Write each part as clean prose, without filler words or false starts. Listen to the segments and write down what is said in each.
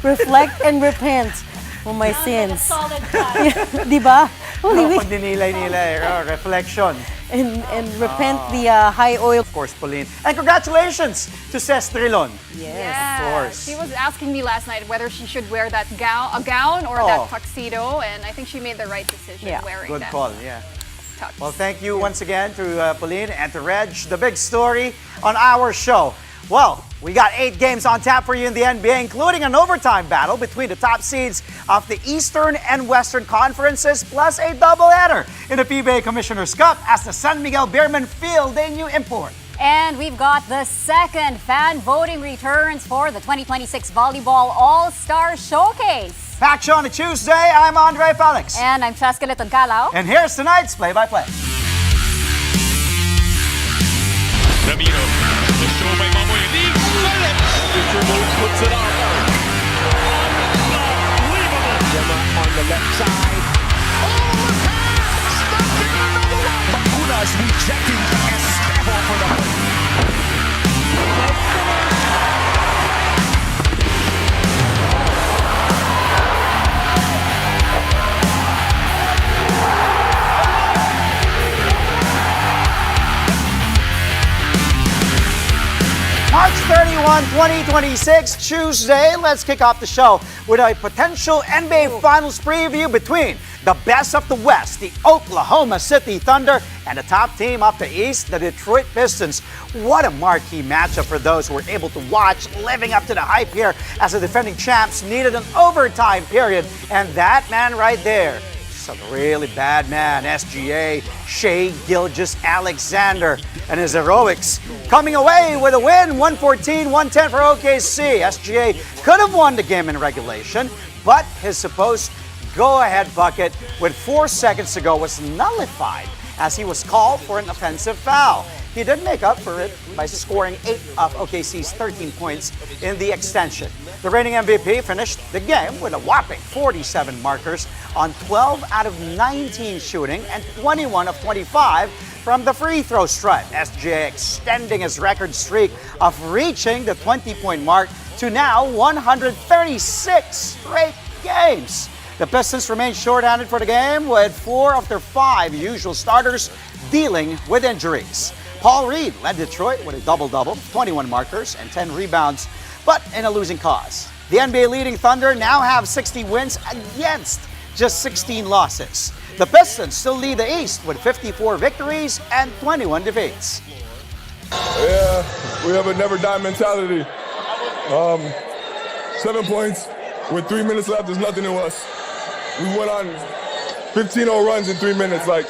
reflect and repent for my sins. Solid cut. Diba? Pag dinilay-nilay, reflection. And repent the high oil. Of course, Pauline. And congratulations to Ces Trilon. Yes. Yeah, course. she was asking me last night whether she should wear that gown or that tuxedo, and I think she made the right decision wearing Good that. call, yeah. Tux. Well, thank you once again to Pauline and to Reg. The big story on our show. Well, we got 8 games on tap for you in the NBA, including an overtime battle between the top seeds of the Eastern and Western Conferences, plus a doubleheader in the PBA Commissioner's Cup as the San Miguel Beermen field a new import. And we've got the second fan voting returns for the 2026 Volleyball All-Star Showcase. Packed show on a Tuesday. I'm Andre Felix. And I'm Cheska Calao. And here's tonight's play-by-play. Ramiro, the show by Mamoy League. Mr. Moves puts it on. Unbelievable. Gemma on the left side. Oh, the pass! Stuck in another one. Macunas rejecting Esteban for the point. March 31, 2026, Tuesday. Let's kick off the show with a potential NBA Finals preview between the best of the West, the Oklahoma City Thunder, and the top team of the East, the Detroit Pistons. What a marquee matchup for those who were able to watch, living up to the hype here as the defending champs needed an overtime period. And that man right there, a really bad man, SGA, Shai Gilgeous-Alexander, and his heroics coming away with a win, 114-110 for OKC. SGA could have won the game in regulation, but his supposed go-ahead bucket with 4 seconds to go was nullified as he was called for an offensive foul. He did make up for it by scoring 8 of OKC's 13 points in the extension. The reigning MVP finished the game with a whopping 47 markers on 12 out of 19 shooting and 21 of 25 from the free throw stripe. SGA extending his record streak of reaching the 20-point mark to now 136 straight games. The Pistons remain shorthanded for the game with 4 of their 5 usual starters dealing with injuries. Paul Reed led Detroit with a double-double, 21 markers and 10 rebounds, but in a losing cause. The NBA leading Thunder now have 60 wins against just 16 losses. The Pistons still lead the East with 54 victories and 21 defeats. Yeah, we have a never-die mentality. 7 points with 3 minutes left is nothing to us. We went on 15-0 runs in 3 minutes. Like,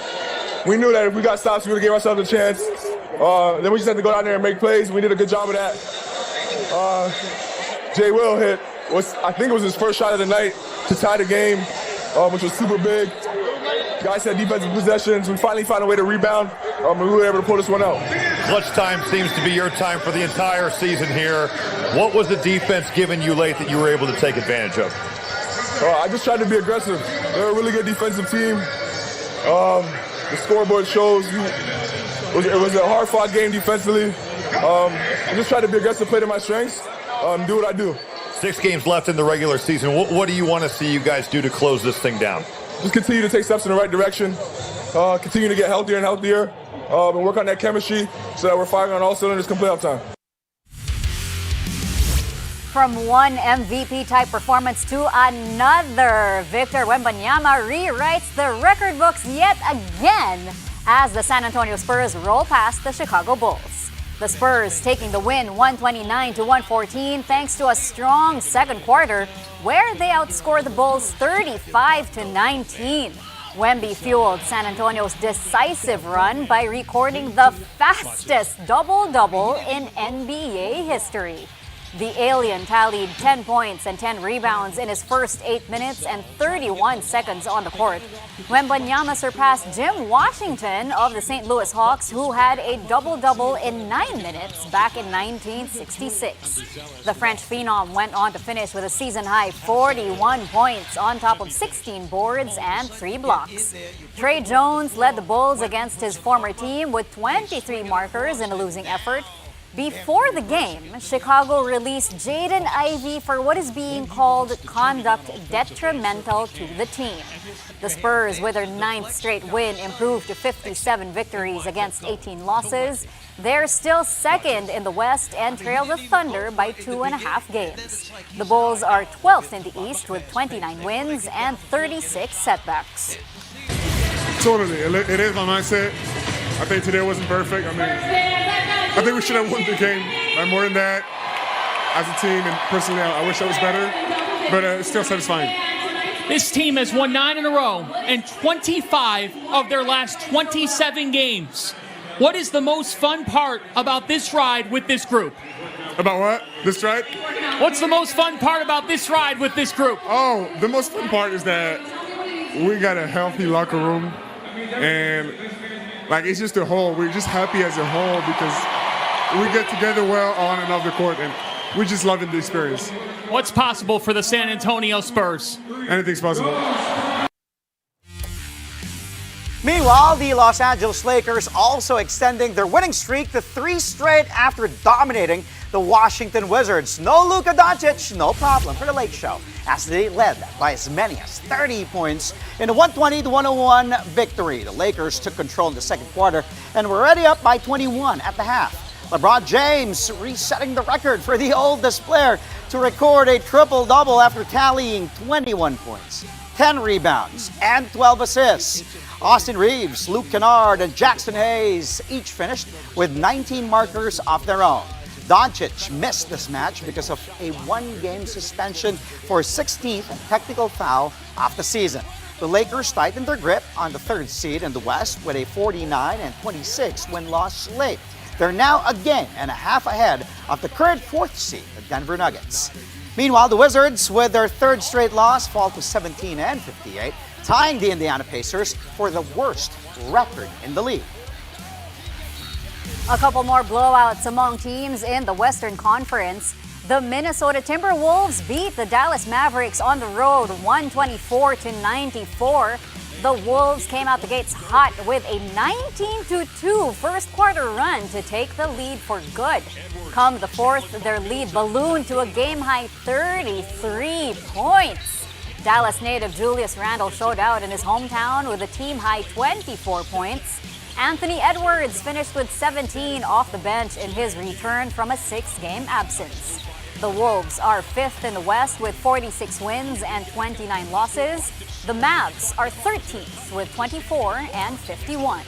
we knew that if we got stops, we would have gave ourselves a chance. Then we just had to go down there and make plays. We did a good job of that. Jay Will hit, I think it was his first shot of the night to tie the game, which was super big. Guys had defensive possessions. We finally found a way to rebound, and we were able to pull this one out. Clutch time seems to be your time for the entire season here. What was the defense giving you late that you were able to take advantage of? I just tried to be aggressive. They're a really good defensive team. The scoreboard shows it was a hard-fought game defensively. I just tried to be aggressive, play to my strengths, do what I do. 6 games left in the regular season. What do you want to see you guys do to close this thing down? Just continue to take steps in the right direction, continue to get healthier and healthier, and work on that chemistry so that we're firing on all cylinders come playoff time. From one MVP-type performance to another, Victor Wembanyama rewrites the record books yet again as the San Antonio Spurs roll past the Chicago Bulls. The Spurs taking the win 129-114 thanks to a strong second quarter where they outscored the Bulls 35-19. Wemby fueled San Antonio's decisive run by recording the fastest double-double in NBA history. The alien tallied 10 points and 10 rebounds in his first 8 minutes and 31 seconds on the court. Wembanyama surpassed Jim Washington of the St. Louis Hawks, who had a double-double in 9 minutes back in 1966. The French phenom went on to finish with a season-high 41 points on top of 16 boards and 3 blocks. Trey Jones led the Bulls against his former team with 23 markers in a losing effort. Before the game, Chicago released Jaden Ivey for what is being called conduct detrimental to the team. The Spurs, with their 9th straight win, improved to 57 victories against 18 losses. They're still second in the West and trail the Thunder by 2.5 games. The Bulls are 12th in the East with 29 wins and 36 setbacks. Totally. It is my mindset. I think today wasn't perfect. I think we should have won the game. And more than that, as a team and personally, I wish I was better, but it's still satisfying. This team has won 9 in a row and 25 of their last 27 games. What is the most fun part about this ride with this group? About what? This ride? What's the most fun part about this ride with this group? Oh, the most fun part is that we got a healthy locker room, and it's just a whole. We're just happy as a whole because we get together well on and off the court, and we're just loving the experience. What's possible for the San Antonio Spurs? Anything's possible. Meanwhile, the Los Angeles Lakers also extending their winning streak to 3 straight after dominating the Washington Wizards. No Luka Doncic, no problem for the Lake Show, as they led by as many as 30 points in a 120-101 victory. The Lakers took control in the second quarter and were already up by 21 at the half. LeBron James resetting the record for the oldest player to record a triple-double after tallying 21 points, 10 rebounds, and 12 assists. Austin Reeves, Luke Kennard, and Jackson Hayes each finished with 19 markers of their own. Doncic missed this match because of a 1-game suspension for his 16th technical foul of the season. The Lakers tightened their grip on the 3rd seed in the West with a 49-26 win-loss slate. They're now a game and a half ahead of the current 4th seed, the Denver Nuggets. Meanwhile, the Wizards, with their 3rd straight loss, fall to 17-58, tying the Indiana Pacers for the worst record in the league. A couple more blowouts among teams in the Western Conference. The Minnesota Timberwolves beat the Dallas Mavericks on the road 124-94. The Wolves came out the gates hot with a 19-2 first quarter run to take the lead for good. Come the 4th, their lead ballooned to a game-high 33 points. Dallas native Julius Randle showed out in his hometown with a team-high 24 points. Anthony Edwards finished with 17 off the bench in his return from a 6-game absence. The Wolves are 5th in the West with 46 wins and 29 losses. The Mavs are 13th with 24 and 51.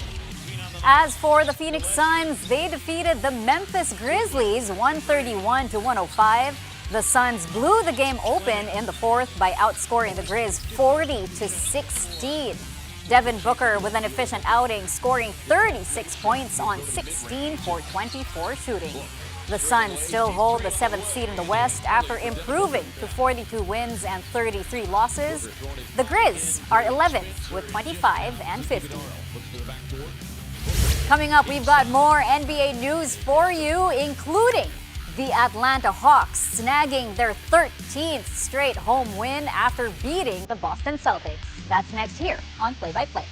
As for the Phoenix Suns, they defeated the Memphis Grizzlies 131-105. The Suns blew the game open in the 4th by outscoring the Grizz 40-16. Devin Booker with an efficient outing, scoring 36 points on 16 for 24 shooting. The Suns still hold the 7th seed in the West after improving to 42 wins and 33 losses. The Grizz are 11th with 25 and 50. Coming up, we've got more NBA news for you, including the Atlanta Hawks snagging their 13th straight home win after beating the Boston Celtics. That's next here on Play by Play.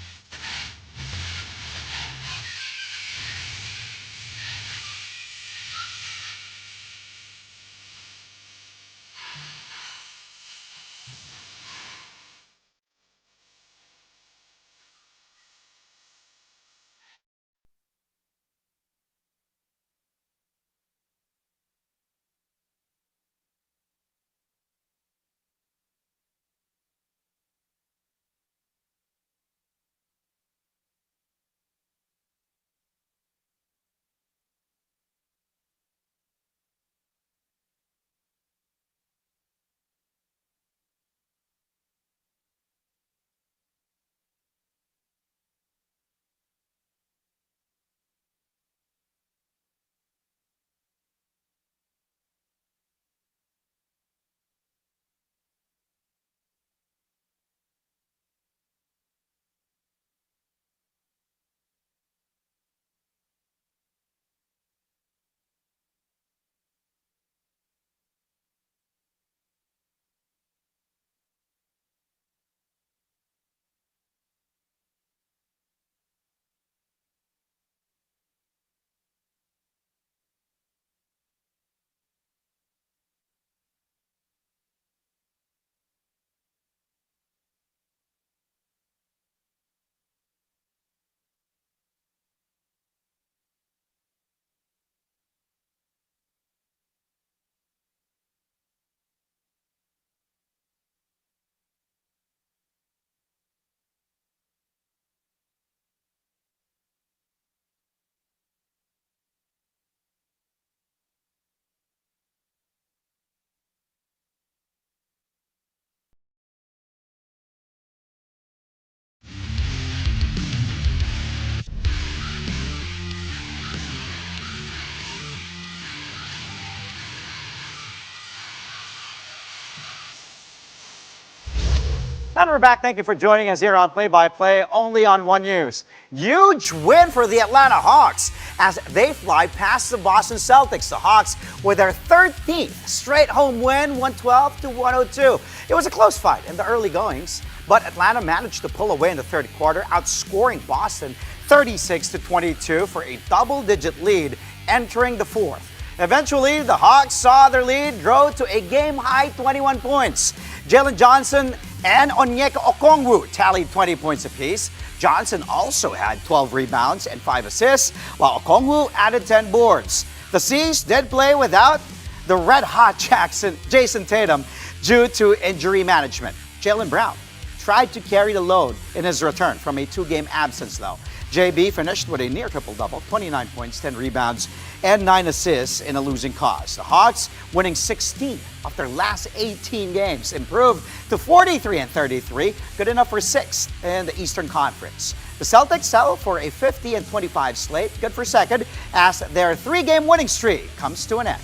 And we're back. Thank you for joining us here on Play by Play, only on One News. Huge win for the Atlanta Hawks as they fly past the Boston Celtics. The Hawks with their 13th straight home win, 112-102. It was a close fight in the early goings, but Atlanta managed to pull away in the third quarter, outscoring Boston 36-22 for a double-digit lead entering the fourth. Eventually, the Hawks saw their lead grow to a game-high 21 points. Jalen Johnson and Onyeka Okongwu tallied 20 points apiece. Johnson also had 12 rebounds and 5 assists, while Okongwu added 10 boards. The C's did play without the red-hot Jason Tatum due to injury management. Jaylen Brown tried to carry the load in his return from a 2-game absence, though. JB finished with a near triple-double, 29 points, 10 rebounds, and 9 assists in a losing cause. The Hawks winning 16 of their last 18 games, improved to 43-33, good enough for 6th in the Eastern Conference. The Celtics settle for a 50-25 slate, good for second, as their 3-game winning streak comes to an end.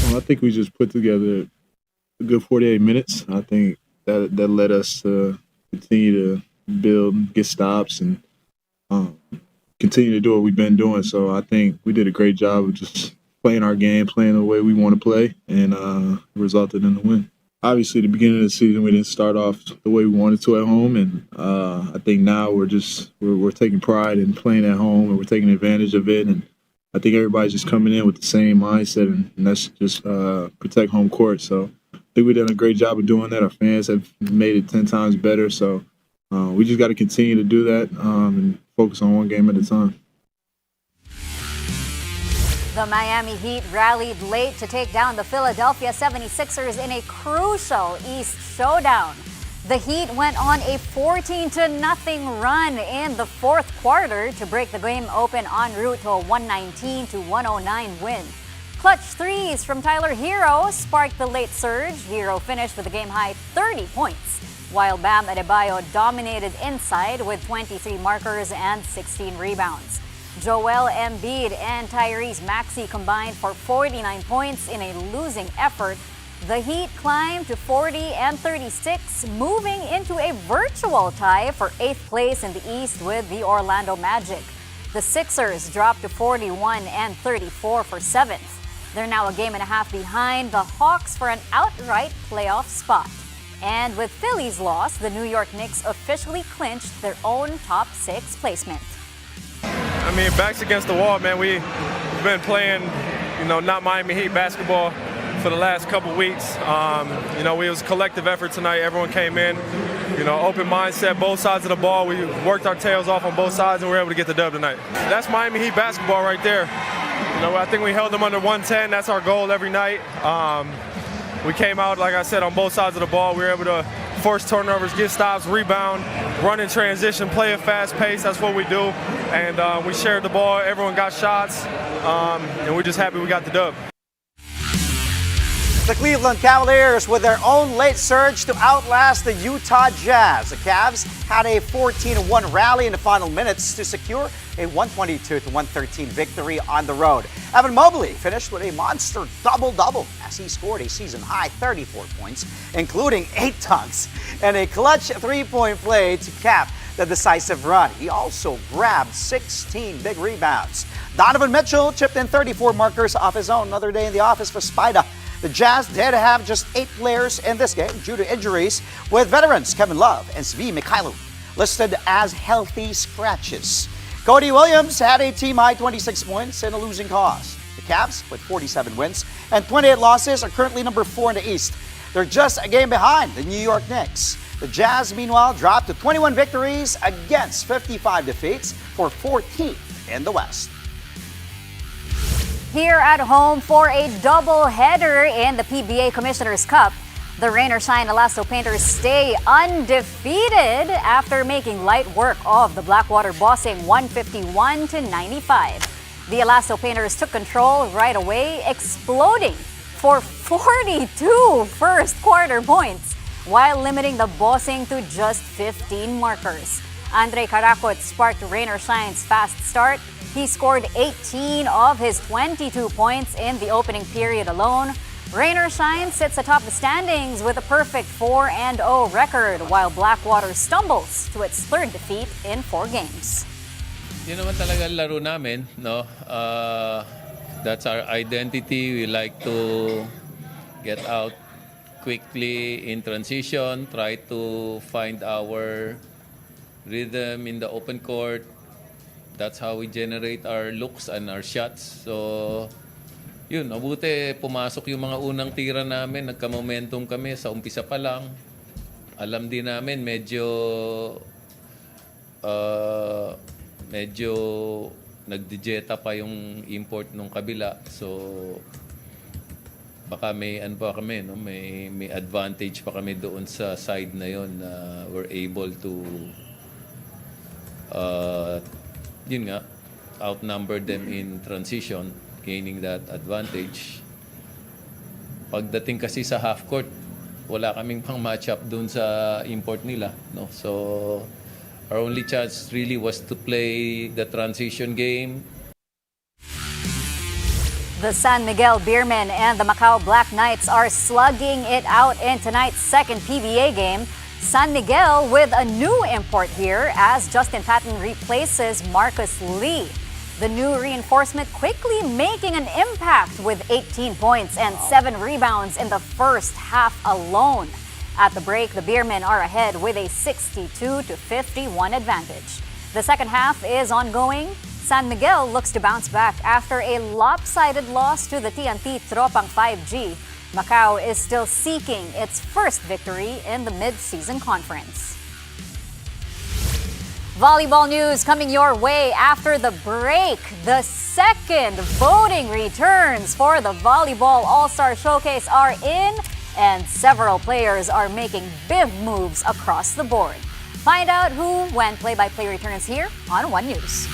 Well, I think we just put together a good 48 minutes. I think that led us to continue to build, get stops, and continue to do what we've been doing. So I think we did a great job of just playing our game, playing the way we want to play, and resulted in the win. Obviously, the beginning of the season, we didn't start off the way we wanted to at home, and I think now we're taking pride in playing at home, and we're taking advantage of it. And I think everybody's just coming in with the same mindset, and that's just protect home court. So I think we've done a great job of doing that. Our fans have made it 10 times better. So we just got to continue to do that and focus on one game at a time. The Miami Heat rallied late to take down the Philadelphia 76ers in a crucial East showdown. The Heat went on a 14-0 run in the fourth quarter to break the game open en route to a 119-109 win. Clutch threes from Tyler Hero sparked the late surge. Hero finished with a game-high 30 points, while Bam Adebayo dominated inside with 23 markers and 16 rebounds. Joel Embiid and Tyrese Maxey combined for 49 points in a losing effort. The Heat climbed to 40-36, moving into a virtual tie for 8th place in the East with the Orlando Magic. The Sixers dropped to 41-34 for 7th. They're now a game and a half behind the Hawks for an outright playoff spot. And with Philly's loss, the New York Knicks officially clinched their own top 6 placement. I mean, backs against the wall, man. We've been playing, not Miami Heat basketball for the last couple weeks. It was a collective effort tonight. Everyone came in, open mindset, both sides of the ball. We worked our tails off on both sides, and we were able to get the dub tonight. That's Miami Heat basketball right there. I think we held them under 110. That's our goal every night. We came out, like I said, on both sides of the ball. We were able to force turnovers, get stops, rebound, run in transition, play a fast pace. That's what we do. And we shared the ball. Everyone got shots. And we're just happy we got the dub. The Cleveland Cavaliers with their own late surge to outlast the Utah Jazz. The Cavs had a 14-1 rally in the final minutes to secure a 122-113 victory on the road. Evan Mobley finished with a monster double-double as he scored a season-high 34 points, including 8 dunks, and a clutch 3-point play to cap the decisive run. He also grabbed 16 big rebounds. Donovan Mitchell chipped in 34 markers off his own. Another day in the office for Spida. The Jazz did have just 8 players in this game due to injuries, with veterans Kevin Love and Svi Mikhailuk listed as healthy scratches. Cody Williams had a team-high 26 points in a losing cause. The Cavs, with 47 wins and 28 losses, are currently number 4 in the East. They're just a game behind the New York Knicks. The Jazz, meanwhile, dropped to 21 victories against 55 defeats for 14th in the West. Here at home for a doubleheader in the PBA Commissioner's Cup, the Rain or Shine Elasto Painters stay undefeated after making light work of the Blackwater Bossing 151-95. The Elasto Painters took control right away, exploding for 42 first quarter points, while limiting the Bossing to just 15 markers. Andre Caracot sparked Rain or Shine's fast start. He scored 18 of his 22 points in the opening period alone. Rain or Shine sits atop the standings with a perfect 4-0 record, while Blackwater stumbles to its third defeat in 4 games. Yun naman talaga laro namin, no? That's our identity. We like to get out quickly in transition, try to find our rhythm in the open court. That's how we generate our looks and our shots. So, yun, mabuti pumasok yung mga unang tira namin, nagka-momentum kami sa umpisa pa lang. Alam din namin medyo nagdigeta pa yung import nung kabila. So baka may ano pa kami, no? May advantage pa kami doon sa side na yon na we're able to yun nga, outnumber them in transition, gaining that advantage. Pagdating kasi sa half court, wala kaming pang match-up dun sa import nila, no? So our only chance really was to play the transition game. The San Miguel Beermen and the Macau Black Knights are slugging it out in tonight's second PBA game. San Miguel with a new import here as Justin Patton replaces Marcus Lee. The new reinforcement quickly making an impact with 18 points and 7 rebounds in the first half alone. At the break, the Beermen are ahead with a 62-51 advantage. The second half is ongoing. San Miguel looks to bounce back after a lopsided loss to the TNT Tropang 5G. Macau is still seeking its first victory in the mid-season conference. Volleyball news coming your way after the break. The second voting returns for the Volleyball All-Star Showcase are in, and several players are making big moves across the board. Find out who when play-by-play returns here on One News.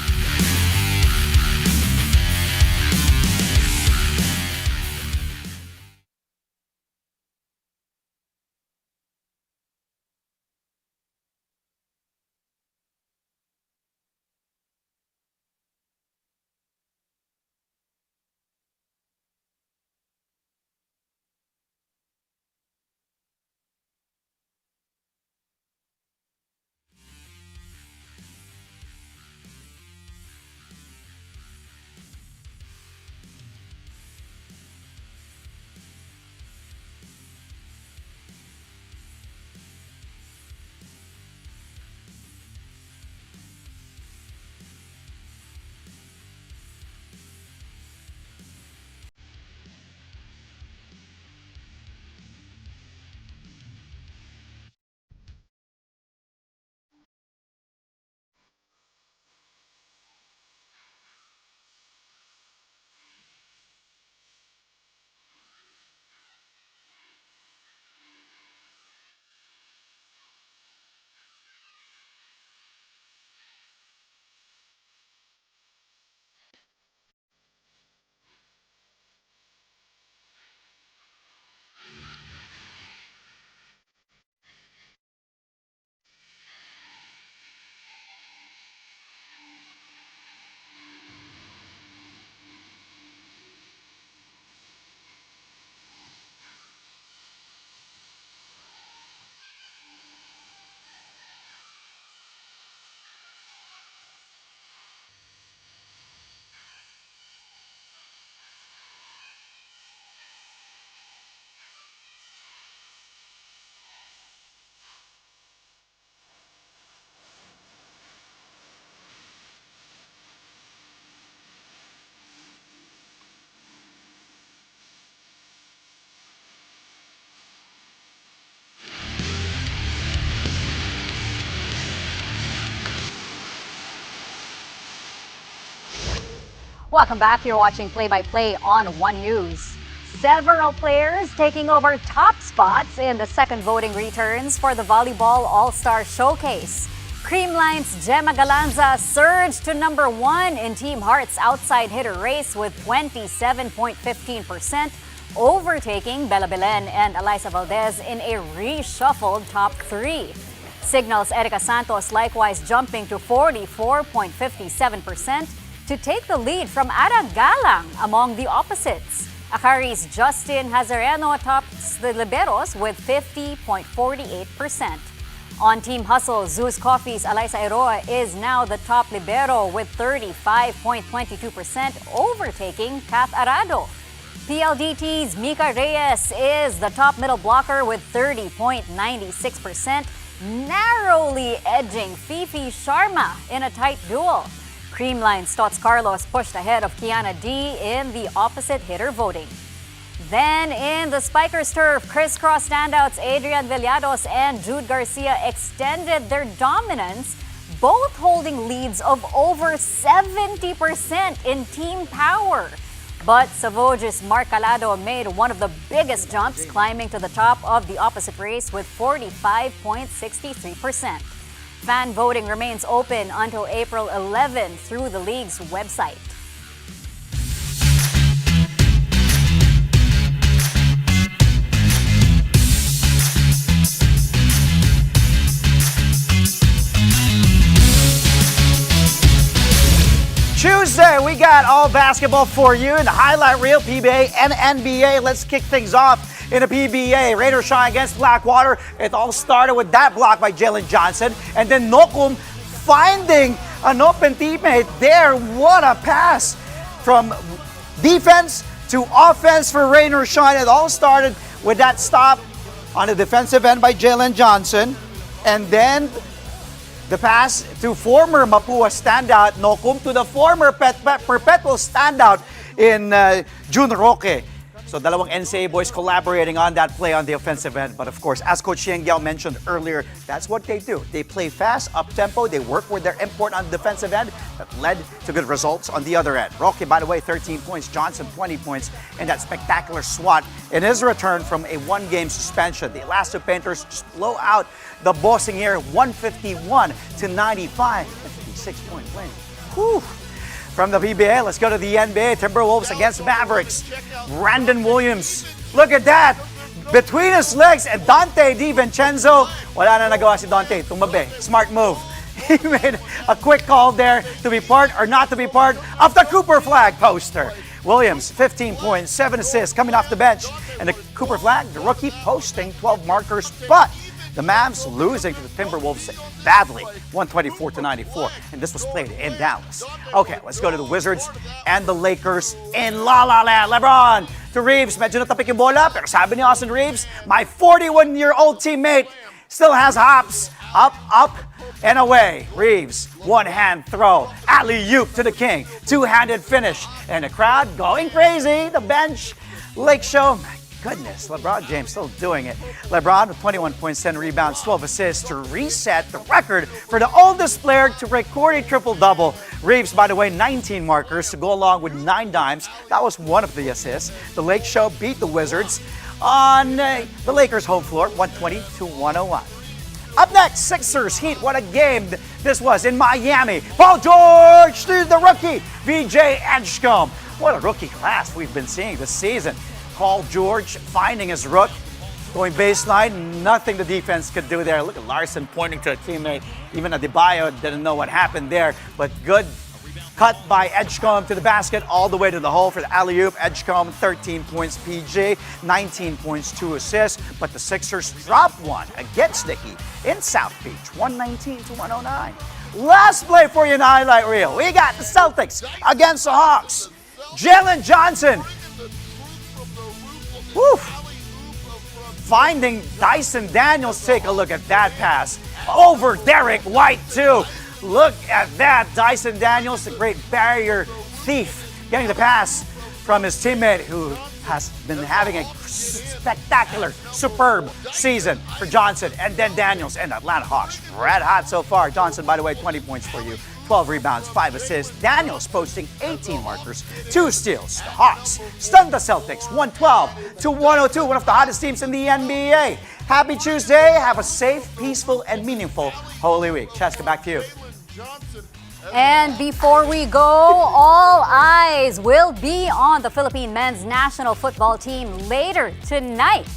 Welcome back. You're watching Play-by-Play on One News. Several players taking over top spots in the second voting returns for the Volleyball All-Star Showcase. Creamline's Gemma Galanza surged to number 1 in Team Heart's outside hitter race with 27.15%, overtaking Bella Belen and Eliza Valdez in a reshuffled top 3. Signal's Erica Santos likewise jumping to 44.57% to take the lead from Ada Galang among the opposites. Akari's Justin Hazareno tops the liberos with 50.48%. On Team Hustle, Zeus Coffee's Alaysa Eroa is now the top libero with 35.22%, overtaking Kath Arado. PLDT's Mika Reyes is the top middle blocker with 30.96%, narrowly edging Fifi Sharma in a tight duel. Creamline Stotts Carlos pushed ahead of Kiana D in the opposite hitter voting. Then in the Spikers turf, crisscross standouts Adrian Villados and Jude Garcia extended their dominance, both holding leads of over 70% in team power. But Savoge's Mark Calado made one of the biggest jumps, climbing to the top of the opposite race with 45.63%. Fan voting remains open until April 11 through the league's website. Tuesday, we got all basketball for you in the highlight reel, PBA and NBA. Let's kick things off in the PBA. Raiders shine against Blackwater. It all started with that block by Jalen Johnson. And then Nokum finding an open teammate there. What a pass from defense to offense for Raiders shine. It all started with that stop on the defensive end by Jalen Johnson. And then the pass to former Mapua standout Nokum to the former perpetual standout in June Roque. So dalawang NCAA boys collaborating on that play on the offensive end. But of course, as Coach Yang Yao mentioned earlier, that's what they do. They play fast, up-tempo, they work with their import on the defensive end that led to good results on the other end. Roque, by the way, 13 points, Johnson 20 points, and that spectacular swat in his return from a one-game suspension. The Elasto Painters just blow out the Bossing here 151-95, 56-point win. Whew. From the PBA, let's go to the NBA. Timberwolves against Mavericks. Brandon Williams, look at that! Between his legs and Dante DiVincenzo, wala na nagawa si Dante, tumabi. Smart move. He made a quick call there to be part or not to be part of the Cooper Flag poster. Williams, 15 points, 7 assists coming off the bench. And the Cooper Flag, the rookie, posting 12 markers, but the Mavs losing to the Timberwolves badly, 124-94, and this was played in Dallas. Okay, let's go to the Wizards and the Lakers in La La Land. LeBron to Reeves, medyo natapik yung bola, pero sabi ni Austin Reeves, my 41-year-old teammate still has hops, up, and away. Reeves, one-hand throw, alley-oop to the king, two-handed finish, and the crowd going crazy. The bench, Lake Show. Goodness, LeBron James still doing it. LeBron with 21 points, 10 rebounds, 12 assists to reset the record for the oldest player to record a triple-double. Reeves, by the way, 19 markers to go along with 9 dimes. That was one of the assists. The Lake Show beat the Wizards on the Lakers' home floor, 120-101. Up next, Sixers Heat. What a game this was in Miami. Paul George to the rookie, VJ Edgecombe. What a rookie class we've been seeing this season. Paul George finding his rook, going baseline, nothing the defense could do there. Look at Larson pointing to a teammate. Even Adebayo didn't know what happened there, but good cut by Edgecombe to the basket, all the way to the hole for the alley-oop. Edgecombe, 13 points, PJ, 19 points, 2 assists, but the Sixers dropped one against the Heat in South Beach, 119-109. Last play for you in the highlight reel. We got the Celtics against the Hawks. Jalen Johnson, woo, finding Dyson Daniels. Take a look at that pass. Over Derek White, too. Look at that. Dyson Daniels, the great barrier thief, getting the pass from his teammate who has been having a spectacular, superb season for Johnson. And then Daniels and the Atlanta Hawks. Red hot so far. Johnson, by the way, 20 points for you. 12 rebounds, 5 assists. Daniels posting 18 markers, 2 steals. The Hawks stunned the Celtics 112-102, one of the hottest teams in the NBA. Happy Tuesday. Have a safe, peaceful, and meaningful Holy Week. Cheska, back to you. And before we go, all eyes will be on the Philippine men's national football team later tonight.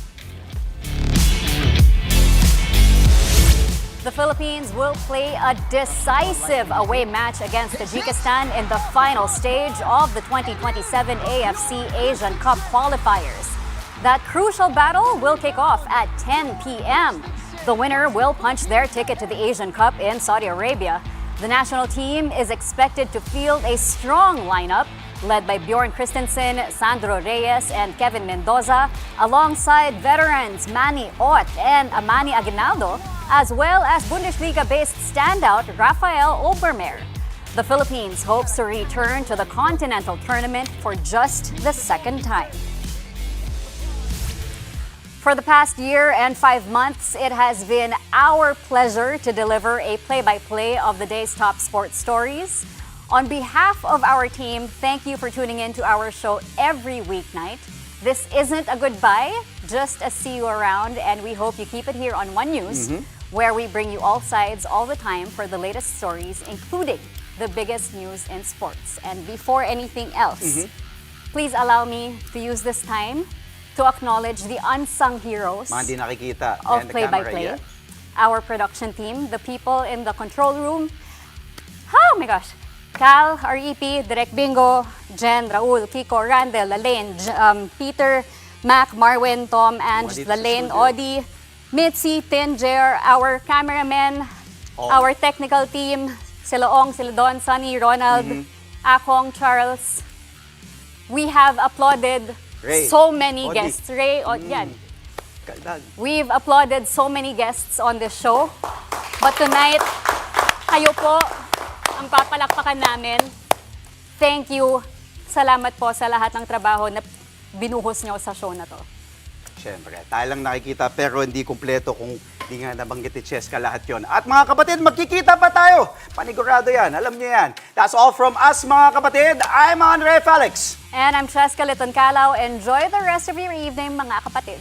The Philippines will play a decisive away match against Tajikistan in the final stage of the 2027 AFC Asian Cup qualifiers. That crucial battle will kick off at 10 p.m. The winner will punch their ticket to the Asian Cup in Saudi Arabia. The national team is expected to field a strong lineup led by Bjorn Christensen, Sandro Reyes, and Kevin Mendoza, alongside veterans Manny Ott and Amani Aguinaldo, as well as Bundesliga-based standout Rafael Obermer. The Philippines hopes to return to the continental tournament for just the second time. For the past year and 5 months, it has been our pleasure to deliver a play-by-play of the day's top sports stories. On behalf of our team, thank you for tuning in to our show every weeknight. This isn't a goodbye, just a see you around, and we hope you keep it here on One News, where we bring you all sides all the time for the latest stories, including the biggest news in sports. And before anything else, please allow me to use this time to acknowledge the unsung heroes Mga hindi nakikita. of Ayan, the play-by-play. camera, yeah. Our production team, the people in the control room. Oh my gosh! Cal, REP, Direk Bingo, Jen, Raul, Kiko, Randall, Lalaine, Peter, Mac, Marwin, Tom, Ange, dito sa Lalaine, studio. Audie, Mitzi, Tin, Jer, our cameramen, our technical team, sila Ong, sila Don, Sunny, Ronald, Akong, Charles. We have applauded Ray, so many Audie. guests. Ray, yan. Kaldag. We've applauded so many guests on this show. But tonight, kayo po ang papalakpakan namin. Thank you. Salamat po sa lahat ng trabaho na binuhos nyo sa show na to. Siyempre, tayo lang nakikita pero hindi kumpleto kung hindi nga nabanggit ni Cheska lahat yon. At mga kapatid, magkikita pa tayo. Panigurado yan, alam niyo yan. That's all from us mga kapatid. I'm Andre Felix. And I'm Cheska Liton Calao. Enjoy the rest of your evening mga kapatid.